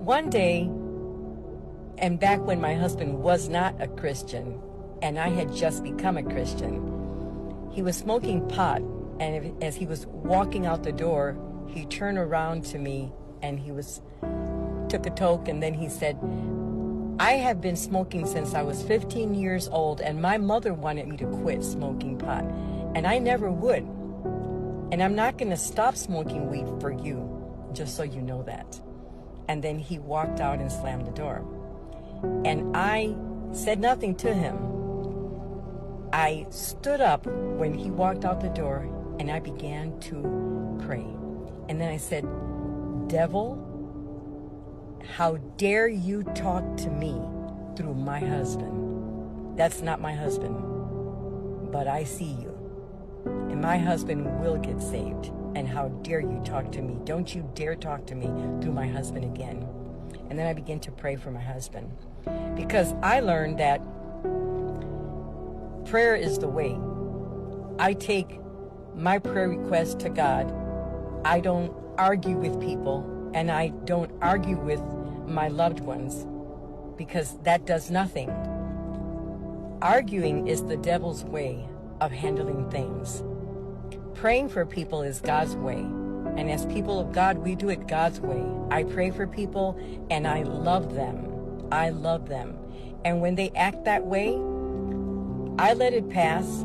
one day, and back when my husband was not a Christian, and I had just become a Christian, he was smoking pot, and as he was walking out the door, he turned around to me and took a toke, and then he said, "I have been smoking since I was 15 years old, and my mother wanted me to quit smoking pot, and I never would. And I'm not going to stop smoking weed for you, just so you know that." And then he walked out and slammed the door. And I said nothing to him. I stood up when he walked out the door, and I began to pray. And then I said, "Devil, how dare you talk to me through my husband? That's not my husband, but I see you. And my husband will get saved. And how dare you talk to me? Don't you dare talk to me through my husband again." And then I began to pray for my husband, because I learned that prayer is the way. I take my prayer request to God. I don't argue with people, and I don't argue with my loved ones, because that does nothing. Arguing is the devil's way of handling things. Praying for people is God's way. And as people of God, we do it God's way. I pray for people and I love them. I love them. And when they act that way, I let it pass.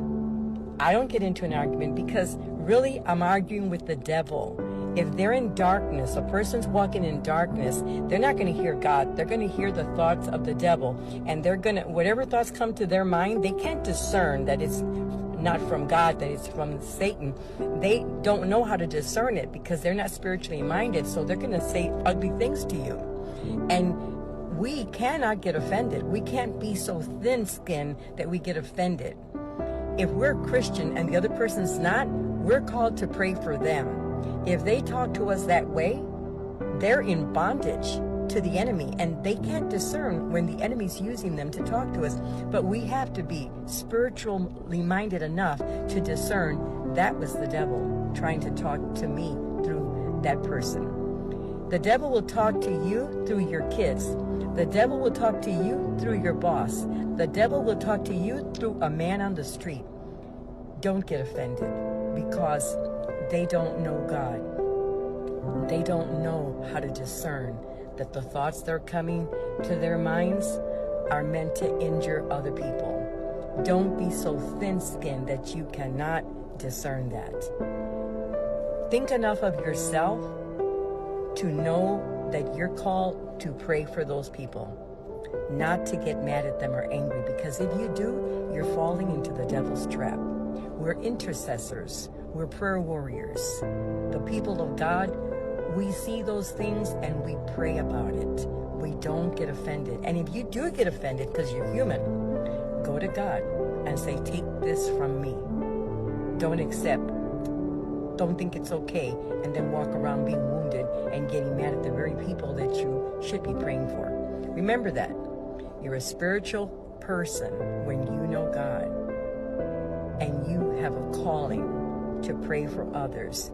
I don't get into an argument, because really I'm arguing with the devil. If they're in darkness, a person's walking in darkness, they're not going to hear God. They're going to hear the thoughts of the devil. And they're going to, whatever thoughts come to their mind, they can't discern that it's not from God, that it's from Satan. They don't know how to discern it, because they're not spiritually minded. So they're going to say ugly things to you. And we cannot get offended. We can't be so thin-skinned that we get offended. If we're Christian and the other person's not, we're called to pray for them. If they talk to us that way, they're in bondage to the enemy, and they can't discern when the enemy's using them to talk to us. But we have to be spiritually minded enough to discern that was the devil trying to talk to me through that person. The devil will talk to you through your kids. The devil will talk to you through your boss. The devil will talk to you through a man on the street. Don't get offended, because they don't know God. They don't know how to discern that the thoughts that are coming to their minds are meant to injure other people. Don't be so thin-skinned that you cannot discern that. Think enough of yourself to know that you're called to pray for those people, not to get mad at them or angry, because if you do, you're falling into the devil's trap. We're intercessors. We're prayer warriors. The people of God, we see those things and we pray about it. We don't get offended. And if you do get offended, because you're human, go to God and say, "Take this from me." Don't accept. Don't think it's okay, and then walk around being wounded and getting mad at the very people that you should be praying for. Remember that. You're a spiritual person when you know God, and you have a calling to pray for others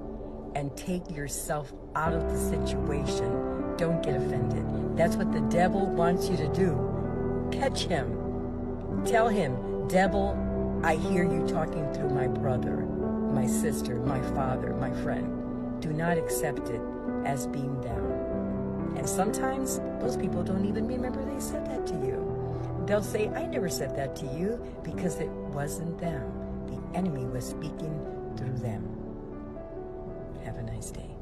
and take yourself out of the situation. Don't get offended. That's what the devil wants you to do. Catch him. Tell him, "Devil, I hear you talking through my brother, my sister, my father, my friend. Do not accept it as being them." And sometimes those people don't even remember they said that to you. They'll say, "I never said that to you," because it wasn't them. The enemy was speaking through them. Have a nice day.